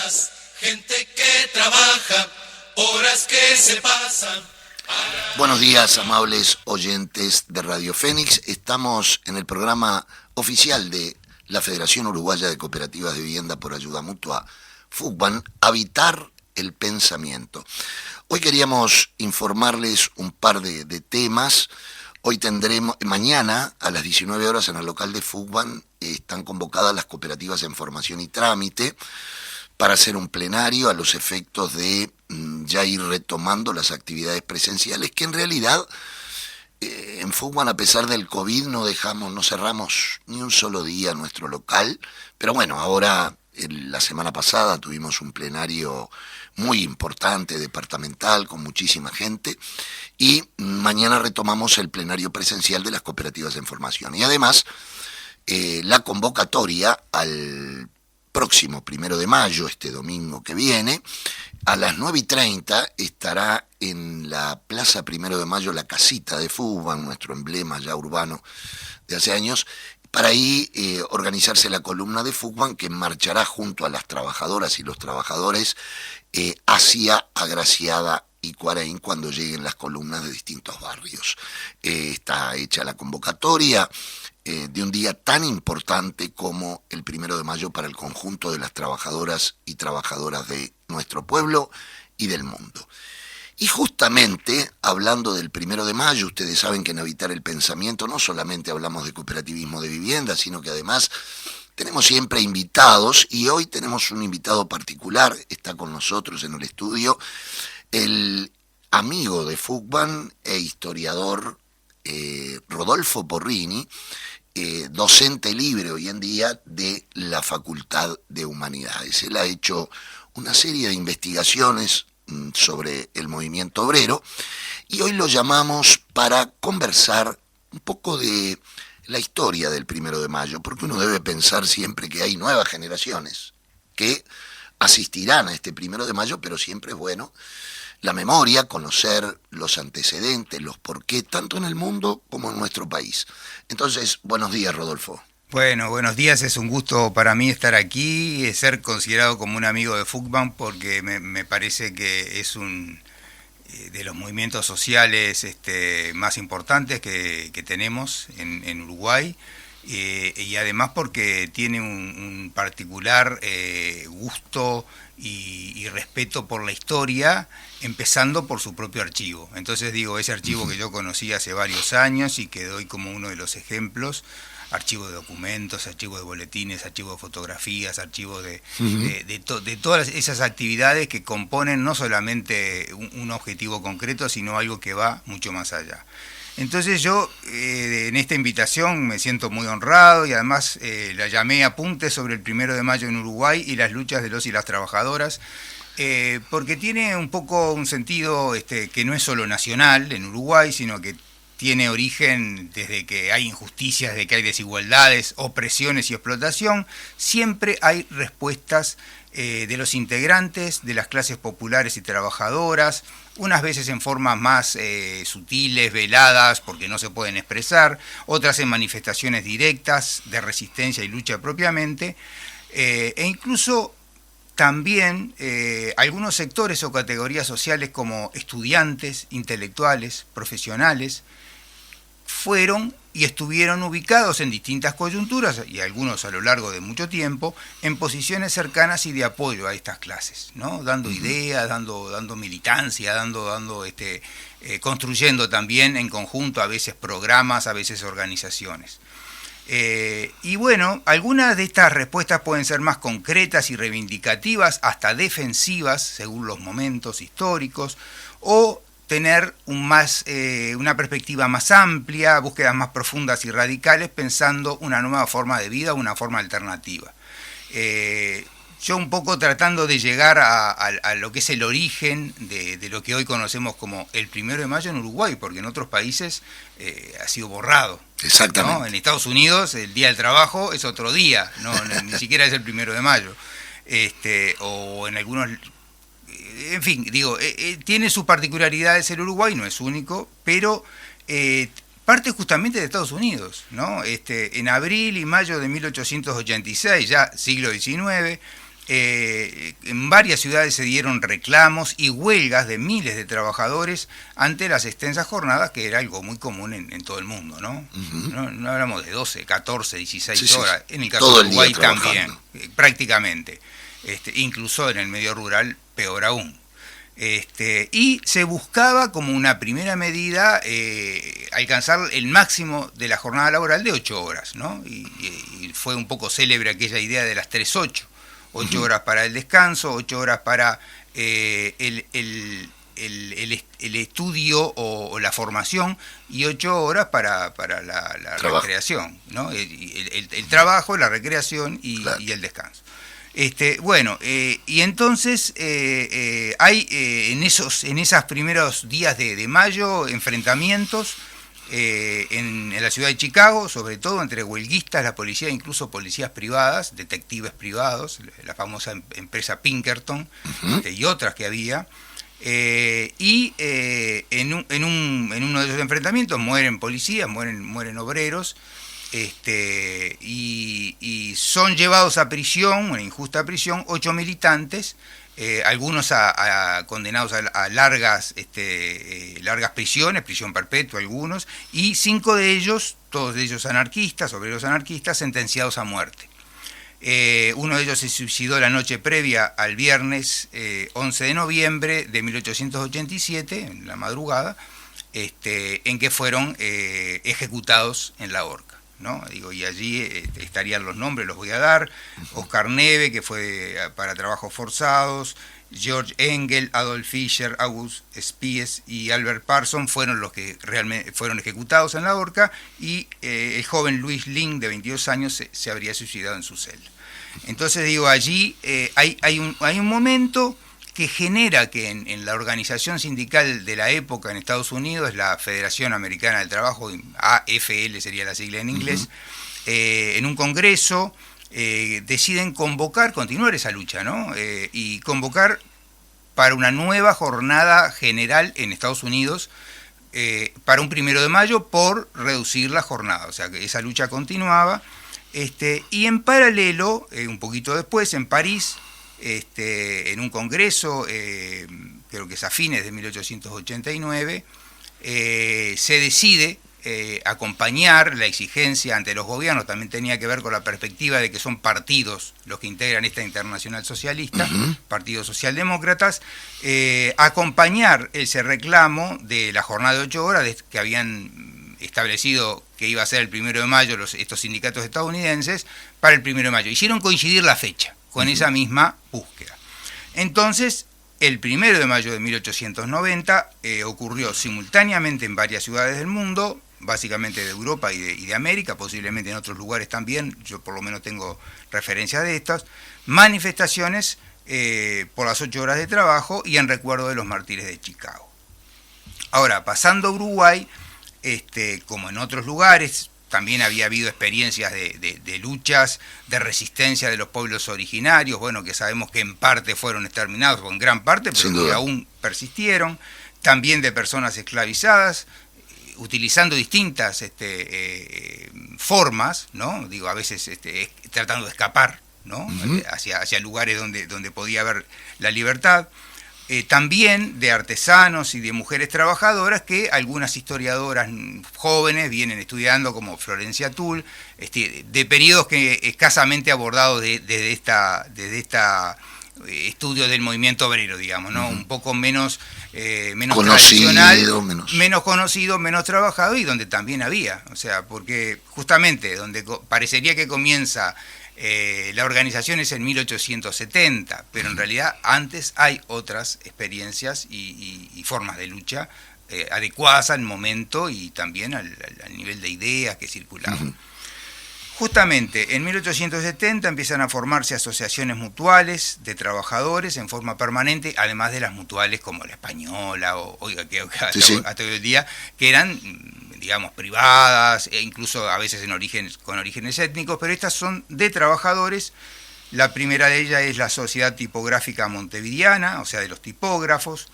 casas, gente que trabaja, horas que se pasan. Buenos días, amables oyentes de Radio Fénix. Estamos en el programa oficial de la Federación Uruguaya de Cooperativas de Vivienda por Ayuda Mutua, FUCBAN, Habitar el Pensamiento. Hoy queríamos informarles un par de temas. Hoy tendremos, mañana a las 19 horas en el local de FUCBAN están convocadas las cooperativas en formación y trámite para hacer un plenario a los efectos de ya ir retomando las actividades presenciales, que en realidad en FUCBAN, a pesar del COVID, no cerramos ni un solo día nuestro local, pero bueno, ahora la semana pasada tuvimos un plenario muy importante, departamental, con muchísima gente, y mañana retomamos el plenario presencial de las cooperativas en formación. Y además, la convocatoria al próximo 1 de mayo, este domingo que viene, a las 9:30 estará en la Plaza 1 de Mayo la casita de FUCBAN, nuestro emblema ya urbano de hace años, para ahí organizarse la columna de FUCBAN que marchará junto a las trabajadoras y los trabajadores hacia Agraciada y Cuaraín cuando lleguen las columnas de distintos barrios. Está hecha la convocatoria de un día tan importante como el 1 de mayo para el conjunto de las trabajadoras y trabajadoras de nuestro pueblo y del mundo. Y justamente, hablando del 1 de mayo, ustedes saben que en Habitar el Pensamiento no solamente hablamos de cooperativismo de vivienda, sino que además tenemos siempre invitados, y hoy tenemos un invitado particular, está con nosotros en el estudio, el amigo de FUCBAN e historiador Rodolfo Porrini, docente libre hoy en día de la Facultad de Humanidades. Él ha hecho una serie de investigaciones sobre el movimiento obrero y hoy lo llamamos para conversar un poco de la historia del 1 de mayo, porque uno debe pensar siempre que hay nuevas generaciones que asistirán a este 1 de mayo, pero siempre es bueno la memoria, conocer los antecedentes, los porqué, tanto en el mundo como en nuestro país. Entonces, buenos días, Rodolfo. Bueno, buenos días, es un gusto para mí estar aquí, ser considerado como un amigo de FUCBAN, porque me parece que es un de los movimientos sociales más importantes que tenemos en Uruguay, y además porque tiene un particular gusto y respeto por la historia, empezando por su propio archivo. Entonces digo, ese archivo que yo conocí hace varios años y que doy como uno de los ejemplos, archivo de documentos, archivo de boletines, archivo de fotografías, archivo de todas esas actividades que componen no solamente un objetivo concreto, sino algo que va mucho más allá. Entonces yo en esta invitación me siento muy honrado y además la llamé Apuntes sobre el 1 de mayo en Uruguay y las luchas de los y las trabajadoras, porque tiene un poco un sentido que no es solo nacional en Uruguay, sino que tiene origen desde que hay injusticias, desde que hay desigualdades, opresiones y explotación. Siempre hay respuestas de los integrantes de las clases populares y trabajadoras, unas veces en formas más sutiles, veladas, porque no se pueden expresar, otras en manifestaciones directas de resistencia y lucha propiamente, e incluso también algunos sectores o categorías sociales como estudiantes, intelectuales, profesionales, fueron y estuvieron ubicados en distintas coyunturas, y algunos a lo largo de mucho tiempo, en posiciones cercanas y de apoyo a estas clases, ¿no? Dando ideas, dando militancia, construyendo también en conjunto a veces programas, a veces organizaciones. Y bueno, algunas de estas respuestas pueden ser más concretas y reivindicativas, hasta defensivas, según los momentos históricos, o tener una perspectiva más amplia, búsquedas más profundas y radicales, pensando una nueva forma de vida, una forma alternativa. Yo un poco tratando de llegar a lo que es el origen de lo que hoy conocemos como el 1 de mayo en Uruguay, porque en otros países ha sido borrado. Exactamente. ¿No? En Estados Unidos el Día del Trabajo es otro día, no ni siquiera es el 1 de mayo. O en algunos... En fin, digo, tiene sus particularidades el Uruguay, no es único, pero parte justamente de Estados Unidos, ¿no? En abril y mayo de 1886, ya siglo XIX, en varias ciudades se dieron reclamos y huelgas de miles de trabajadores ante las extensas jornadas, que era algo muy común en todo el mundo, ¿no? No hablamos de 12, 14, 16 horas, en el caso todo de Uruguay también, prácticamente. Incluso en el medio rural, peor aún. Y se buscaba como una primera medida alcanzar el máximo de la jornada laboral de 8 horas, ¿no? Y fue un poco célebre aquella idea de las 3-8, 8 horas para el descanso, 8 horas para el estudio o la formación y 8 horas para la recreación, ¿no? El trabajo, la recreación y el descanso. Y entonces hay en esos primeros días de mayo enfrentamientos en la ciudad de Chicago, sobre todo entre huelguistas, la policía, incluso policías privadas, detectives privados, la famosa empresa Pinkerton, y otras que había. En uno de esos enfrentamientos mueren policías, mueren obreros. Y son llevados a prisión, una injusta prisión, 8 militantes, algunos condenados a largas prisiones, prisión perpetua algunos, y 5 de ellos, todos de ellos anarquistas, obreros anarquistas, sentenciados a muerte. Uno de ellos se suicidó la noche previa al viernes 11 de noviembre de 1887, en la madrugada, en que fueron ejecutados en la horca, ¿no? Y allí estarían los nombres, los voy a dar: Oscar Neve, que fue para trabajos forzados; George Engel, Adolf Fischer, August Spies y Albert Parson fueron los que realmente fueron ejecutados en la horca, y el joven Louis Link, de 22 años, se habría suicidado en su celda. Entonces allí hay un momento que genera que en la organización sindical de la época en Estados Unidos, la Federación Americana del Trabajo, AFL sería la sigla en inglés, en un congreso deciden continuar esa lucha, ¿no? Y convocar para una nueva jornada general en Estados Unidos, para un 1 de mayo, por reducir la jornada. O sea que esa lucha continuaba. Y en paralelo, un poquito después, en París, en un congreso, creo que es a fines de 1889, se decide acompañar la exigencia ante los gobiernos. También tenía que ver con la perspectiva de que son partidos los que integran esta Internacional Socialista, partidos socialdemócratas, acompañar ese reclamo de la jornada de 8 horas que habían establecido que iba a ser el 1 de mayo estos sindicatos estadounidenses, para el 1 de mayo. Hicieron coincidir la fecha con esa misma búsqueda. Entonces, el 1 de mayo de 1890 ocurrió simultáneamente en varias ciudades del mundo, básicamente de Europa y de América, posiblemente en otros lugares también, yo por lo menos tengo referencias de estas, manifestaciones por las 8 horas de trabajo y en recuerdo de los mártires de Chicago. Ahora, pasando a Uruguay, como en otros lugares, también había habido experiencias de luchas, de resistencia de los pueblos originarios, bueno, que sabemos que en parte fueron exterminados, o en gran parte, pero que aún persistieron, también de personas esclavizadas, utilizando distintas formas, ¿no? A veces tratando de escapar, ¿no? Hacia lugares donde podía haber la libertad. También de artesanos y de mujeres trabajadoras que algunas historiadoras jóvenes vienen estudiando, como Florencia Tull, de periodos que escasamente abordados desde esta estudio del movimiento obrero, digamos, ¿no? Un poco menos tradicional, menos conocido, menos trabajado, y donde también había, o sea, porque justamente donde parecería que comienza la organización es en 1870, pero en realidad antes hay otras experiencias y formas de lucha adecuadas al momento y también al nivel de ideas que circulaban. Justamente en 1870 empiezan a formarse asociaciones mutuales de trabajadores en forma permanente, además de las mutuales como la Española hasta hoy en día, que eran, digamos, privadas, e incluso a veces con orígenes étnicos, pero estas son de trabajadores. La primera de ellas es la Sociedad Tipográfica Montevideana, o sea, de los tipógrafos.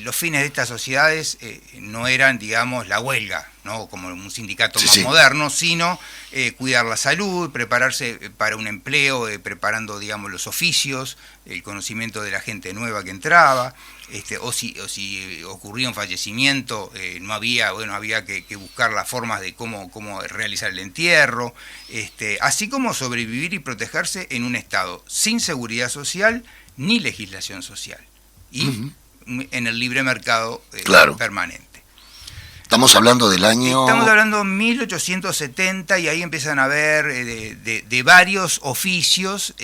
los fines de estas sociedades no eran, digamos, la huelga, ¿no? Como un sindicato Sí, más sí. moderno, sino cuidar la salud, prepararse para un empleo, preparando, digamos, los oficios, el conocimiento de la gente nueva que entraba, o si ocurría un fallecimiento, había que buscar las formas de cómo realizar el entierro, así como sobrevivir y protegerse en un estado sin seguridad social ni legislación social. Y en el libre mercado Claro. permanente. Estamos hablando del año... Estamos hablando de 1870 y ahí empiezan a haber de varios oficios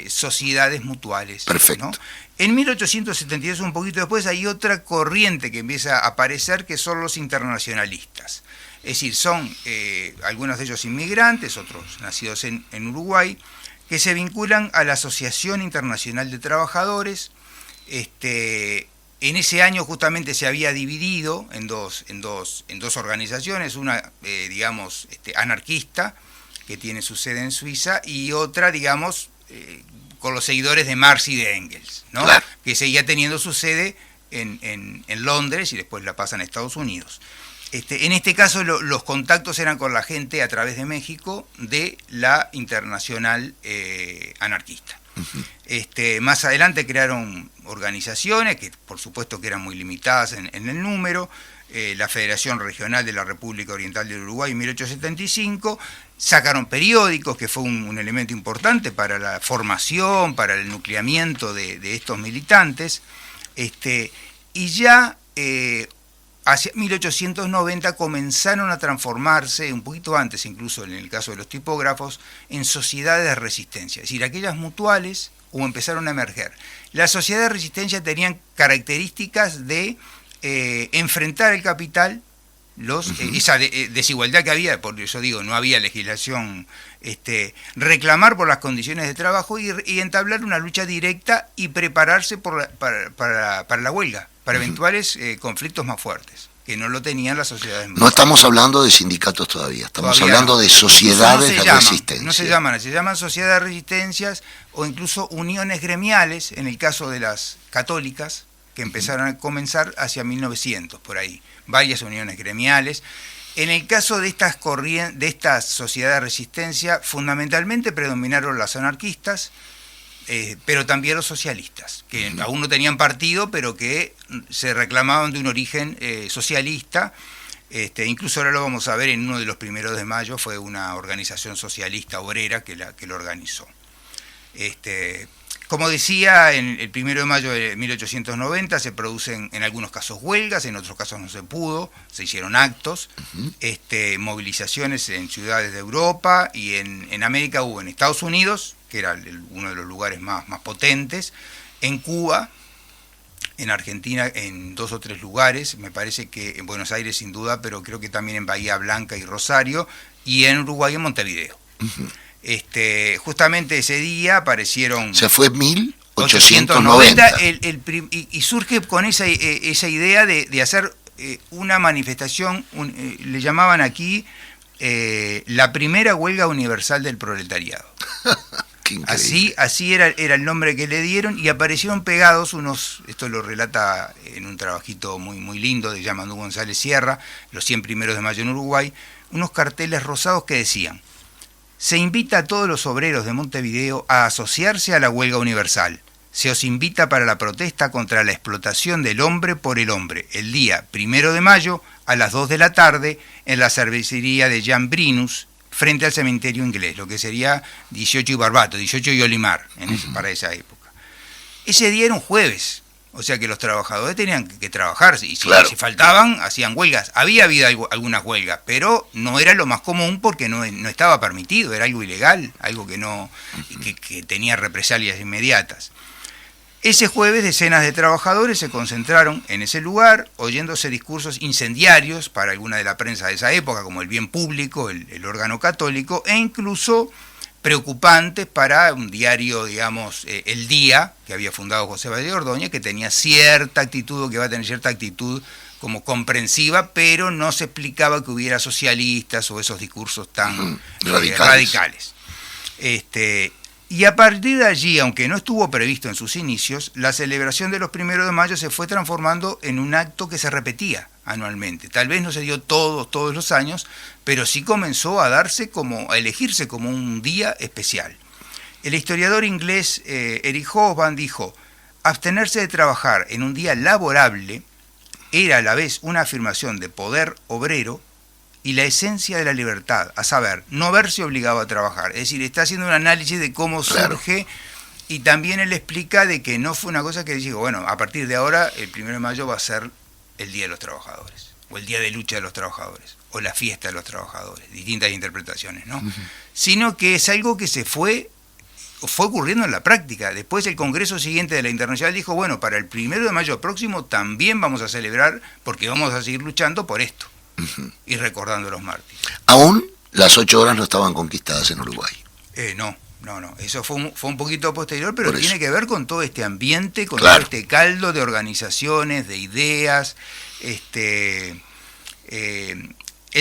sociedades mutuales. Perfecto. ¿no? En 1872, un poquito después, hay otra corriente que empieza a aparecer que son los internacionalistas. Es decir, son algunos de ellos inmigrantes, otros nacidos en Uruguay, que se vinculan a la Asociación Internacional de Trabajadores. En ese año justamente se había dividido en dos organizaciones, una anarquista, que tiene su sede en Suiza, y otra, digamos, con los seguidores de Marx y de Engels, ¿no? Claro. Que seguía teniendo su sede en Londres y después la pasan a Estados Unidos. En este caso los contactos eran con la gente a través de México de la Internacional Anarquista. Más adelante crearon organizaciones que por supuesto que eran muy limitadas en el número, la Federación Regional de la República Oriental del Uruguay en 1875, sacaron periódicos, que fue un elemento importante para la formación, para el nucleamiento de estos militantes, y ya hacia 1890 comenzaron a transformarse, un poquito antes incluso en el caso de los tipógrafos, en sociedades de resistencia, es decir, aquellas mutuales como empezaron a emerger. Las sociedades de resistencia tenían características de enfrentar el capital, esa desigualdad que había, por eso digo, no había legislación, reclamar por las condiciones de trabajo y entablar una lucha directa y prepararse para la huelga, para eventuales conflictos más fuertes, que no lo tenían las sociedades. No estamos hablando de sindicatos todavía, estamos Todavía hablando no. de sociedades Incluso de resistencia. No se llaman sociedades de resistencias o incluso uniones gremiales, en el caso de las católicas, que empezaron a comenzar hacia 1900, por ahí, varias uniones gremiales. En el caso de estas sociedades de resistencia, fundamentalmente predominaron las anarquistas, pero también los socialistas, que aún no tenían partido, pero que se reclamaban de un origen socialista. Incluso ahora lo vamos a ver en uno de los 1 de mayo, fue una organización socialista obrera que lo organizó. Como decía, en el 1 de mayo de 1890 se producen en algunos casos huelgas, en otros casos no se pudo, se hicieron actos, movilizaciones en ciudades de Europa y en América hubo en Estados Unidos, que era uno de los lugares más potentes, en Cuba, en Argentina en 2 o 3 lugares, me parece que en Buenos Aires sin duda, pero creo que también en Bahía Blanca y Rosario, y en Uruguay en Montevideo. Justamente ese día aparecieron... O sea, fue 1890. Y surge con esa idea de hacer una manifestación, le llamaban aquí la primera huelga universal del proletariado. Así era el nombre que le dieron, y aparecieron pegados esto lo relata en un trabajito muy lindo de Yamandú González Sierra, los 100 primeros de mayo en Uruguay, unos carteles rosados que decían: se invita a todos los obreros de Montevideo a asociarse a la huelga universal. Se os invita para la protesta contra la explotación del hombre por el hombre, el día 1 de mayo a las 2 de la tarde en la cervecería de Jambrinus, frente al cementerio inglés, lo que sería 18 y Barbato, 18 y Olimar, para esa época. Ese día era un jueves, o sea que los trabajadores tenían que trabajar, y si faltaban, hacían huelgas. Había habido algunas huelgas, pero no era lo más común porque no estaba permitido, era algo ilegal, algo que tenía represalias inmediatas. Ese jueves decenas de trabajadores se concentraron en ese lugar, oyéndose discursos incendiarios para alguna de la prensa de esa época, como el Bien Público, el órgano católico, e incluso preocupantes para un diario, digamos, El Día, que había fundado José Valle de Ordóñez, que tenía cierta actitud, o que va a tener cierta actitud como comprensiva, pero no se explicaba que hubiera socialistas o esos discursos tan radicales. Y a partir de allí, aunque no estuvo previsto en sus inicios, la celebración de los 1 de mayo se fue transformando en un acto que se repetía anualmente. Tal vez no se dio todos los años, pero sí comenzó a a elegirse como un día especial. El historiador inglés Eric Hobsbawm dijo: abstenerse de trabajar en un día laborable era a la vez una afirmación de poder obrero y la esencia de la libertad, a saber, no verse obligado a trabajar. Es decir, está haciendo un análisis de cómo surge, y también él explica de que no fue una cosa que dijo, bueno, a partir de ahora el 1 de mayo va a ser el Día de los Trabajadores, o el Día de Lucha de los Trabajadores, o la Fiesta de los Trabajadores, distintas interpretaciones, ¿no? Sino que es algo que fue ocurriendo en la práctica. Después el Congreso siguiente de la Internacional dijo, bueno, para el 1 de mayo próximo también vamos a celebrar, porque vamos a seguir luchando por esto. Y recordando a los mártires. Aún las 8 horas no estaban conquistadas en Uruguay. No. Eso fue un poquito posterior, pero tiene que ver con todo este ambiente, con claro, todo este caldo de organizaciones, de ideas. El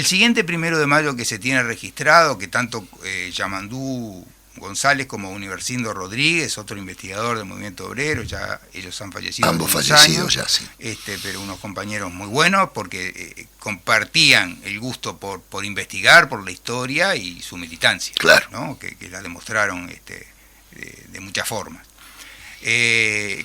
siguiente 1 de mayo que se tiene registrado, que tanto Yamandú González como Universindo Rodríguez, otro investigador del movimiento obrero, ya ellos han fallecido. Ambos fallecidos ya, sí. Pero unos compañeros muy buenos porque compartían el gusto por investigar, por la historia y su militancia, claro, ¿no? que la demostraron de muchas formas.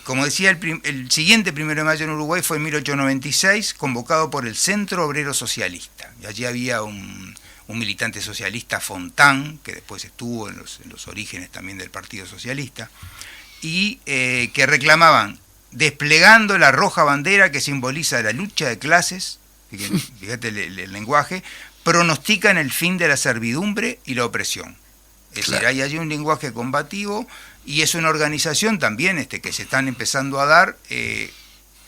Como decía, el siguiente 1 de mayo en Uruguay fue en 1896, convocado por el Centro Obrero Socialista. Y allí había un militante socialista, Fontán, que después estuvo en los orígenes también del Partido Socialista, y que reclamaban, desplegando la roja bandera que simboliza la lucha de clases, fíjate el lenguaje, pronostican el fin de la servidumbre y la opresión. Es decir, hay allí un lenguaje combativo, y es una organización también que se están empezando a dar,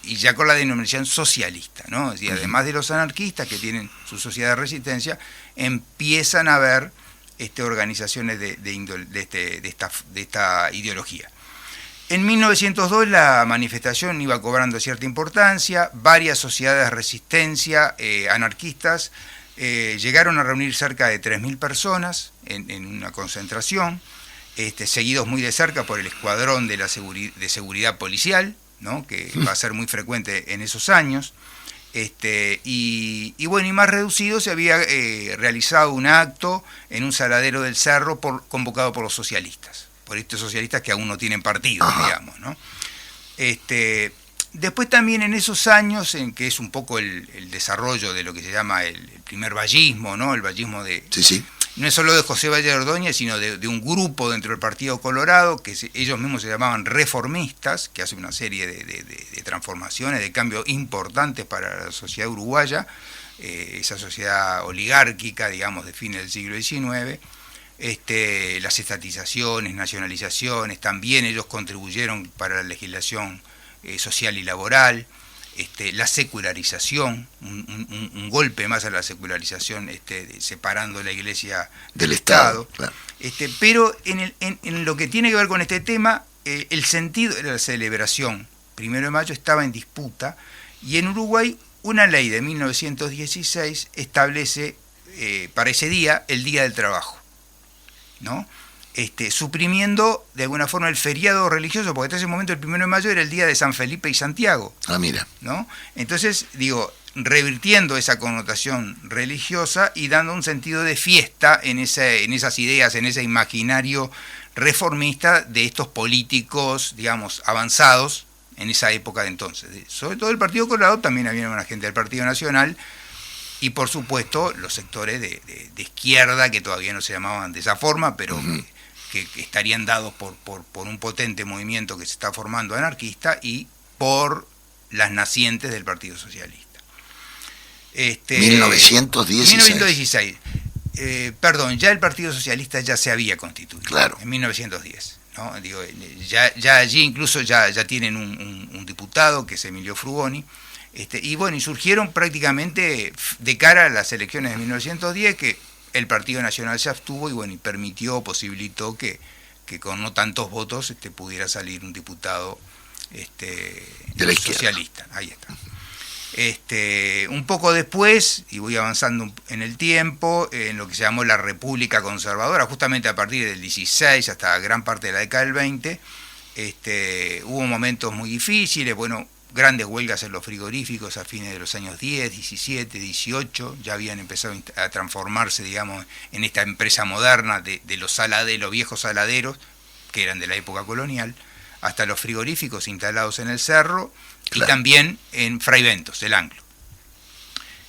y ya con la denominación socialista, ¿no? Es decir, además de los anarquistas que tienen su sociedad de resistencia, empiezan a haber organizaciones de esta ideología. En 1902 la manifestación iba cobrando cierta importancia, varias sociedades de resistencia anarquistas llegaron a reunir cerca de 3.000 personas en una concentración, seguidos muy de cerca por el escuadrón de seguridad policial, ¿no? Que va a ser muy frecuente en esos años, y más reducido se había realizado un acto en un saladero del Cerro convocado por los socialistas, por estos socialistas que aún no tienen partido, digamos, ¿no? Después también en esos años, en que es un poco el desarrollo de lo que se llama el primer vallismo, ¿no? El vallismo de... Sí. No es solo de José Valle Ordóñez, sino de un grupo dentro del Partido Colorado, que ellos mismos se llamaban reformistas, que hace una serie de transformaciones, de cambios importantes para la sociedad uruguaya, esa sociedad oligárquica, digamos, de fines del siglo XIX. Las estatizaciones, nacionalizaciones, también ellos contribuyeron para la legislación social y laboral. La secularización, un golpe más a la secularización, separando la Iglesia del Estado. Claro. Pero en lo que tiene que ver con este tema, el sentido de la celebración 1 de mayo estaba en disputa, y en Uruguay una ley de 1916 establece para ese día el Día del Trabajo, ¿no? Suprimiendo de alguna forma el feriado religioso, porque hasta ese momento el 1 de mayo era el día de San Felipe y Santiago. Mira. ¿No? Entonces, revirtiendo esa connotación religiosa y dando un sentido de fiesta en esas ideas, en ese imaginario reformista de estos políticos, digamos, avanzados en esa época de entonces. Sobre todo el Partido Colorado, también había una gente del Partido Nacional, y por supuesto los sectores de izquierda, que todavía no se llamaban de esa forma, pero que estarían dados por un potente movimiento que se está formando anarquista y por las nacientes del Partido Socialista. 1916. Ya el Partido Socialista ya se había constituido, claro, en 1910. ¿No? Ya allí incluso ya tienen un diputado, que es Emilio Frugoni, y surgieron prácticamente de cara a las elecciones de 1910, que el Partido Nacional se abstuvo y posibilitó que con no tantos votos pudiera salir un diputado de la socialista. Ahí está. Un poco después, y voy avanzando en el tiempo, en lo que se llamó la República Conservadora, justamente a partir del 16 hasta gran parte de la década del 20, hubo momentos muy difíciles, bueno, grandes huelgas en los frigoríficos a fines de los años 10, 17, 18, ya habían empezado a transformarse, digamos, en esta empresa moderna de los viejos saladeros, que eran de la época colonial, hasta los frigoríficos instalados en el cerro, claro, y también en Fray Bentos, el Anglo.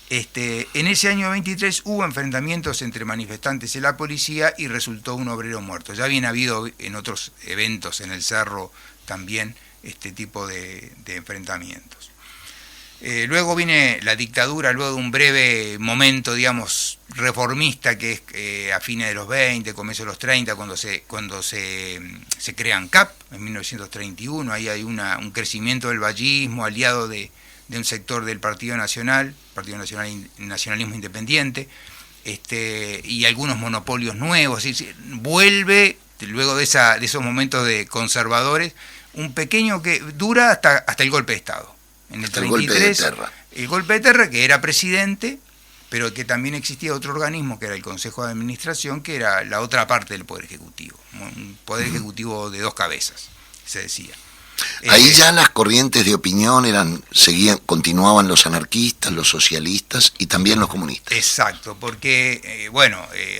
En ese año 23 hubo enfrentamientos entre manifestantes y la policía y resultó un obrero muerto. Ya habían habido en otros eventos en el cerro también este tipo de enfrentamientos. Luego viene la dictadura, luego de un breve momento, digamos, reformista, que es a fines de los 20, comienzo de los 30, cuando se crea ANCAP, en 1931, ahí hay un crecimiento del vallismo, aliado de un sector del Partido Nacional Nacionalismo Independiente, y algunos monopolios nuevos, es decir, vuelve, luego de esos momentos de conservadores, un pequeño que dura hasta el golpe de Estado. En el 33, el golpe de Terra, que era presidente, pero que también existía otro organismo, que era el Consejo de Administración, que era la otra parte del Poder Ejecutivo, un Poder Ejecutivo de dos cabezas, se decía. Ahí ya las corrientes de opinión continuaban los anarquistas, los socialistas y también los comunistas. Exacto, porque,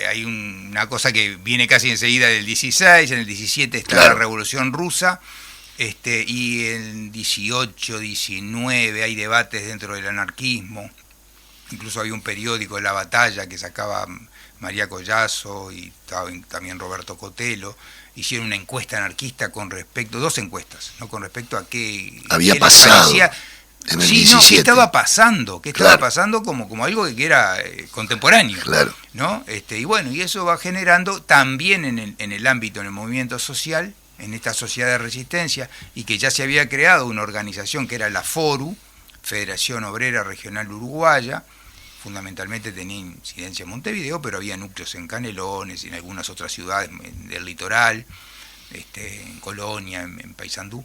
hay una cosa que viene casi enseguida del 16, en el 17 está claro, la Revolución Rusa, y en 18, 19 hay debates dentro del anarquismo, incluso había un periódico, La Batalla, que sacaba María Collazo y estaba también Roberto Cotelo. Hicieron una encuesta anarquista dos encuestas, ¿no? Con respecto a qué había pasado en el 17. No, qué estaba pasando, claro, como algo que era contemporáneo, claro, ¿no? Y eso va generando también en el ámbito, en el movimiento social, en esta sociedad de resistencia, y que ya se había creado una organización que era la FORU, Federación Obrera Regional Uruguaya. Fundamentalmente tenía incidencia en Montevideo, pero había núcleos en Canelones y en algunas otras ciudades del litoral, en Colonia, en Paysandú.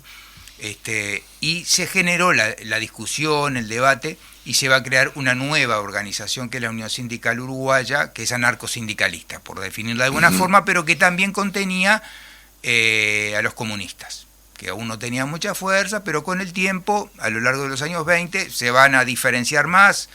Y se generó la discusión, el debate, y se va a crear una nueva organización que es la Unión Sindical Uruguaya, que es anarcosindicalista, por definirla de alguna forma, pero que también contenía a los comunistas, que aún no tenían mucha fuerza, pero con el tiempo, a lo largo de los años 20, se van a diferenciar más.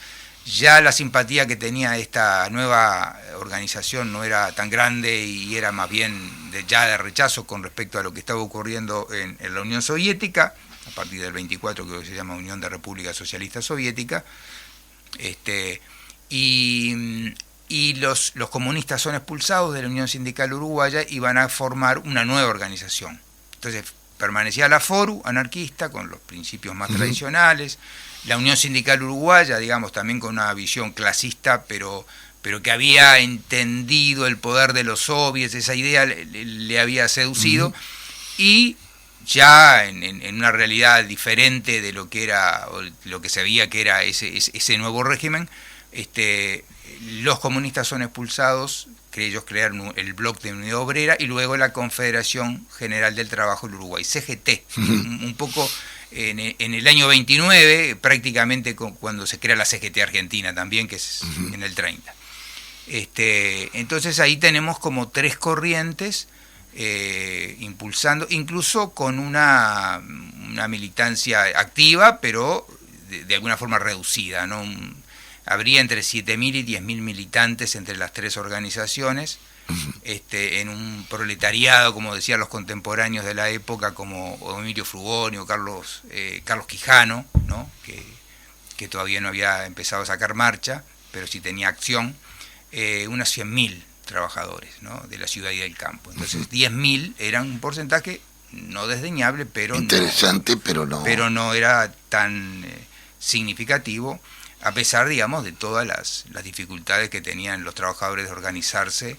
Ya la simpatía que tenía esta nueva organización no era tan grande y era más bien de rechazo con respecto a lo que estaba ocurriendo en la Unión Soviética, a partir del 24, que se llama Unión de República Socialista Soviética, y los comunistas son expulsados de la Unión Sindical Uruguaya y van a formar una nueva organización. Entonces permanecía la FORU anarquista con los principios más tradicionales, la Unión Sindical Uruguaya, digamos, también con una visión clasista, pero que había entendido el poder de los soviets, esa idea le había seducido, y ya en una realidad diferente de lo que era, o lo que se veía que era ese nuevo régimen, los comunistas son expulsados, que ellos crearon el Bloc de Unidad Obrera y luego la Confederación General del Trabajo del Uruguay, CGT, un poco en el año 29, prácticamente cuando se crea la CGT Argentina también, que es en el 30. Entonces ahí tenemos como tres corrientes impulsando, incluso con una militancia activa, pero de alguna forma reducida, ¿no? Habría entre 7.000 y 10.000 militantes entre las tres organizaciones, en un proletariado, como decían los contemporáneos de la época, como Emilio Frugoni o Carlos Quijano, ¿no? que todavía no había empezado a sacar marcha, pero sí tenía acción, unas 100.000 trabajadores, ¿no? De la ciudad y del campo. Entonces 10.000 eran un porcentaje no desdeñable, pero interesante, pero no era tan significativo, a pesar, digamos, de todas las dificultades que tenían los trabajadores de organizarse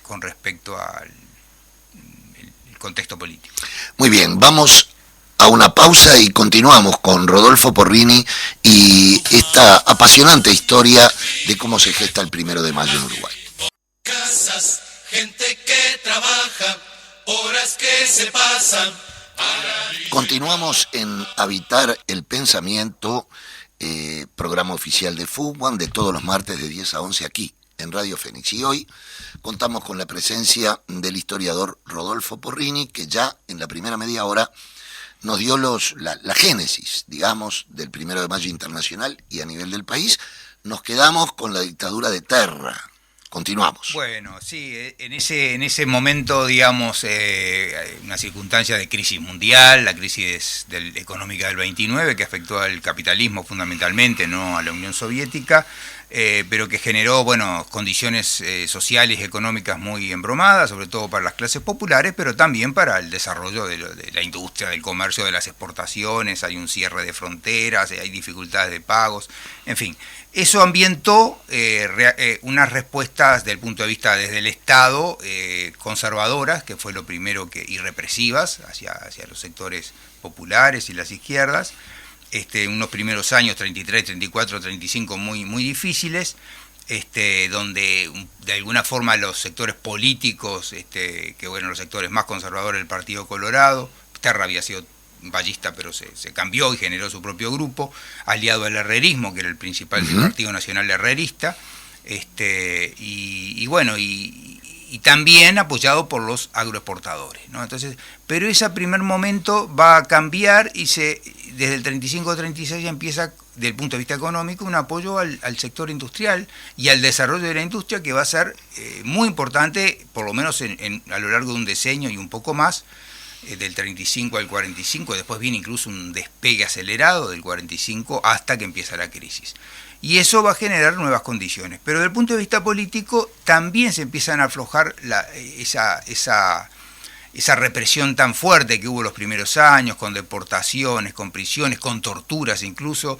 con respecto al contexto político. Muy bien, vamos a una pausa y continuamos con Rodolfo Porrini y esta apasionante historia de cómo se gesta el 1 de mayo en Uruguay. Casas, gente que trabaja, horas que se pasan Continuamos en Habitar el Pensamiento, programa oficial de Fútbol, de todos los martes de 10 a 11 aquí, en Radio Fénix. Y hoy contamos con la presencia del historiador Rodolfo Porrini, que ya en la primera media hora nos dio la génesis, digamos, del 1 de Mayo internacional y a nivel del país. Nos quedamos con la dictadura de Terra. Continuamos. Bueno, sí, en ese momento, digamos, una circunstancia de crisis mundial, la crisis económica del 29, que afectó al capitalismo fundamentalmente, no a la Unión Soviética, pero que generó, bueno, condiciones sociales y económicas muy embromadas, sobre todo para las clases populares, pero también para el desarrollo de la industria, del comercio, de las exportaciones. Hay un cierre de fronteras, hay dificultades de pagos, en fin. Eso ambientó unas respuestas del punto de vista desde el Estado conservadoras, que fue lo primero y represivas hacia los sectores populares y las izquierdas. Unos primeros años, 33, 34, 35, muy, muy difíciles, donde de alguna forma los sectores políticos, los sectores más conservadores del Partido Colorado, Terra había sido ballista, pero se cambió y generó su propio grupo, aliado al herrerismo, que era el principal del Partido Nacional Herrerista, y también apoyado por los agroexportadores, ¿no? Entonces, pero ese primer momento va a cambiar y desde el 35-36 empieza, desde el punto de vista económico, un apoyo al sector industrial y al desarrollo de la industria, que va a ser muy importante, por lo menos a lo largo de un decenio y un poco más, del 35 al 45, después viene incluso un despegue acelerado del 45 hasta que empieza la crisis. Y eso va a generar nuevas condiciones. Pero desde el punto de vista político también se empiezan a aflojar esa represión tan fuerte que hubo los primeros años, con deportaciones, con prisiones, con torturas incluso,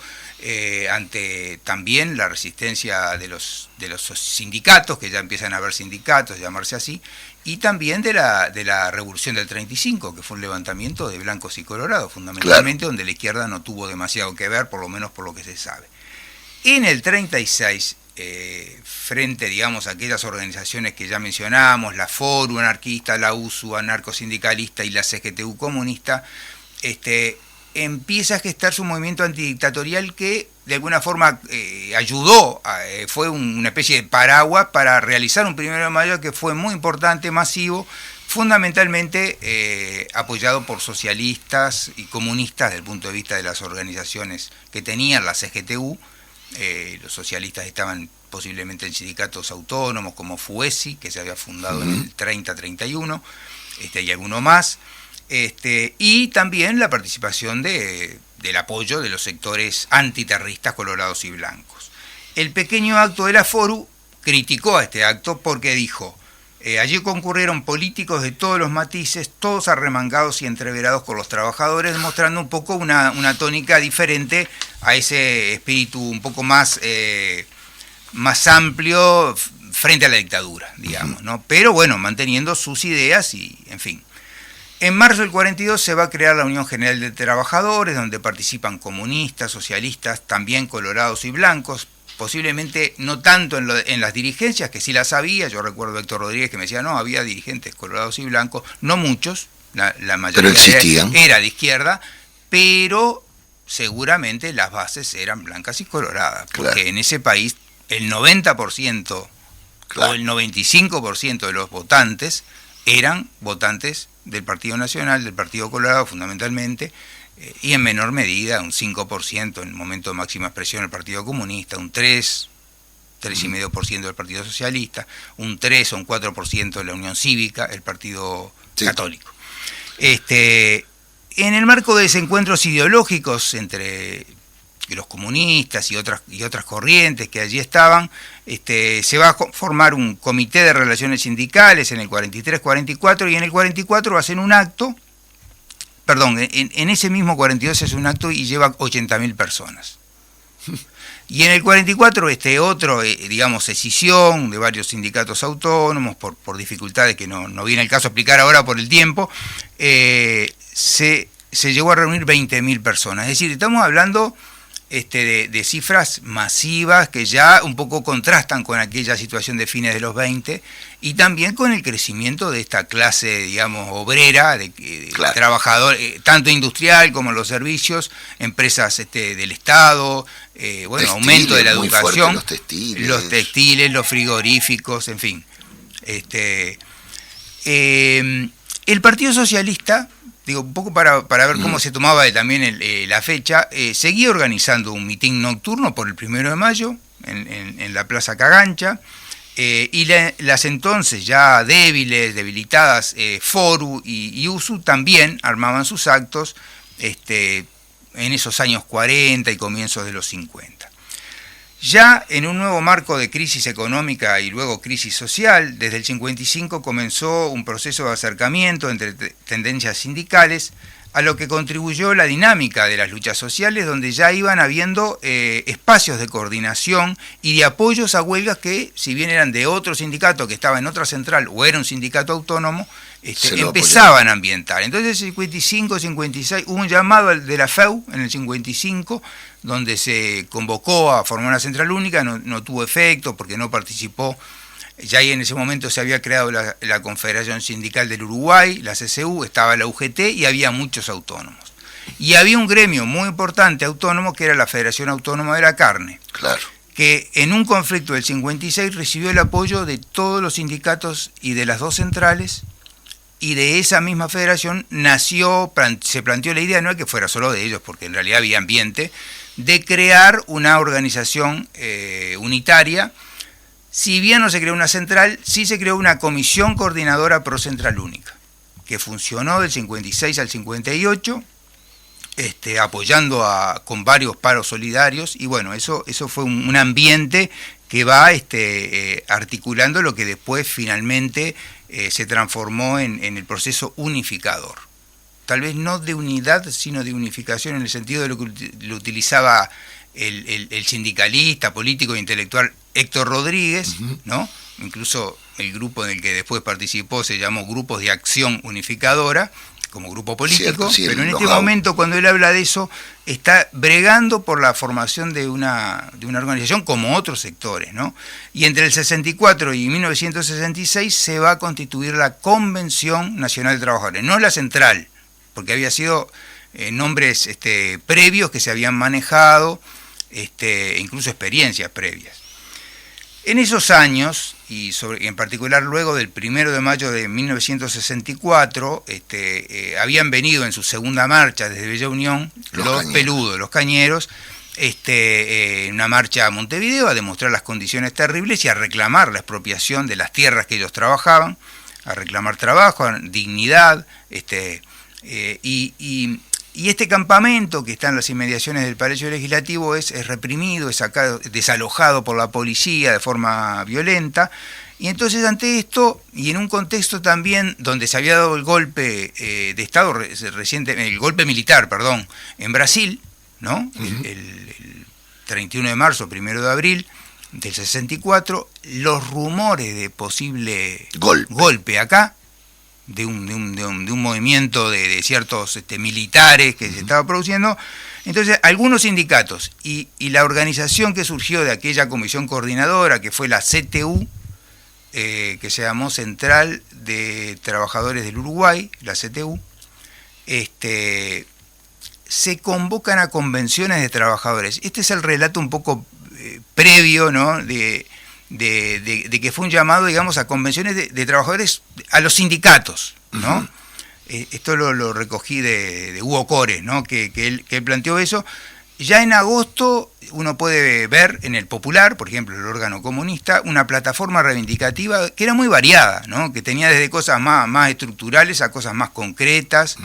ante también la resistencia de los sindicatos, que ya empiezan a haber sindicatos, llamarse así, y también de la Revolución del 35, que fue un levantamiento de blancos y colorados, fundamentalmente, claro, donde la izquierda no tuvo demasiado que ver, por lo menos por lo que se sabe. En el 36, frente, digamos, a aquellas organizaciones que ya mencionamos, la FORU anarquista, la USU anarcosindicalista y la CGTU comunista, empieza a gestarse un movimiento antidictatorial que de alguna forma ayudó, fue una especie de paraguas para realizar un 1 de mayo que fue muy importante, masivo, fundamentalmente apoyado por socialistas y comunistas desde el punto de vista de las organizaciones que tenían la CGTU. Los socialistas estaban posiblemente en sindicatos autónomos como FUESI, que se había fundado en el 30-31, y alguno más, y también la participación del apoyo de los sectores antiterroristas colorados y blancos. El pequeño acto de la FORU criticó a este acto porque dijo: allí concurrieron políticos de todos los matices, todos arremangados y entreverados con los trabajadores, demostrando un poco una tónica diferente a ese espíritu un poco más amplio frente a la dictadura, digamos, ¿no? Pero bueno, manteniendo sus ideas y, en fin. En marzo del 42 se va a crear la Unión General de Trabajadores, donde participan comunistas, socialistas, también colorados y blancos, posiblemente no tanto en las dirigencias, que sí las había. Yo recuerdo a Héctor Rodríguez que me decía, no, había dirigentes colorados y blancos, no muchos, la mayoría era de izquierda, pero seguramente las bases eran blancas y coloradas, porque claro, en ese país el 90% claro, o el 95% de los votantes eran votantes del Partido Nacional, del Partido Colorado fundamentalmente, y en menor medida, un 5% en el momento de máxima expresión el Partido Comunista, un 3,5% del Partido Socialista, un 3 o un 4% de la Unión Cívica, el Partido Católico. En el marco de desencuentros ideológicos entre los comunistas y otras corrientes que allí estaban, se va a formar un comité de relaciones sindicales en el 43-44, y en el 44 hacen un acto. En ese mismo 42 se hace un acto y lleva 80.000 personas. Y en el 44 escisión de varios sindicatos autónomos por dificultades que no viene el caso explicar ahora por el tiempo, se llegó a reunir 20.000 personas. Es decir, estamos hablando de cifras masivas que ya un poco contrastan con aquella situación de fines de los 20 y también con el crecimiento de esta clase, digamos, obrera, de Claro. trabajador, tanto industrial como los servicios, empresas del Estado, Textiles, aumento de la muy educación, fuerte, los textiles, los frigoríficos, en fin. El Partido Socialista, digo, un poco para ver cómo se tomaba también la fecha, seguía organizando un mitin nocturno por el 1 de mayo en la Plaza Cagancha, y las entonces ya debilitadas Foru y USU también armaban sus actos en esos años 40 y comienzos de los 50. Ya en un nuevo marco de crisis económica y luego crisis social, desde el 55 comenzó un proceso de acercamiento entre tendencias sindicales, a lo que contribuyó la dinámica de las luchas sociales, donde ya iban habiendo espacios de coordinación y de apoyos a huelgas que, si bien eran de otro sindicato que estaba en otra central o era un sindicato autónomo, empezaban a ambientar. Entonces en el 55, 56 hubo un llamado de la FEU en el 55, donde se convocó a formar una central única, no tuvo efecto porque no participó. Ya ahí en ese momento se había creado la Confederación Sindical del Uruguay, la CCU, estaba la UGT y había muchos autónomos. Y había un gremio muy importante autónomo que era la Federación Autónoma de la Carne, Claro. que en un conflicto del 56 recibió el apoyo de todos los sindicatos y de las dos centrales, y de esa misma federación se planteó la idea, no es que fuera solo de ellos, porque en realidad había ambiente, de crear una organización unitaria. Si bien no se creó una central, sí se creó una comisión coordinadora pro central única, que funcionó del 56 al 58, apoyando con varios paros solidarios, y bueno, eso fue un ambiente que va articulando lo que después finalmente se transformó en el proceso unificador. Tal vez no de unidad, sino de unificación en el sentido de lo que lo utilizaba el sindicalista, político e intelectual Héctor Rodríguez, ¿no? Incluso el grupo en el que después participó se llamó Grupos de Acción Unificadora, como grupo político, Cierto, sí, pero en este momento, cuando él habla de eso, está bregando por la formación de una organización como otros sectores, ¿no? Y entre el 64 y 1966 se va a constituir la Convención Nacional de Trabajadores, no la central, porque había sido nombres previos que se habían manejado, incluso experiencias previas. En esos años, y en particular luego del 1 de mayo de 1964, habían venido en su segunda marcha desde Bella Unión los peludos, los cañeros, una marcha a Montevideo a demostrar las condiciones terribles y a reclamar la expropiación de las tierras que ellos trabajaban, a reclamar trabajo, dignidad, y este campamento que está en las inmediaciones del Palacio Legislativo es reprimido, es desalojado por la policía de forma violenta. Y entonces ante esto, y en un contexto también donde se había dado el golpe de Estado reciente, el golpe militar, perdón, en Brasil, ¿no? El 31 de marzo, 1 de abril del 64, los rumores de posible golpe acá, de un movimiento de ciertos militares que se estaba produciendo. Entonces, algunos sindicatos y la organización que surgió de aquella comisión coordinadora, que fue la CTU, que se llamó Central de Trabajadores del Uruguay, la CTU, se convocan a convenciones de trabajadores. Este es el relato un poco previo, ¿no?, de que fue un llamado, digamos, a convenciones de trabajadores, a los sindicatos, ¿no? Esto lo recogí de Hugo Cores, ¿no?, que él planteó eso. Ya en agosto uno puede ver en el Popular, por ejemplo, el órgano comunista, una plataforma reivindicativa que era muy variada, ¿no?, que tenía desde cosas más estructurales a cosas más concretas,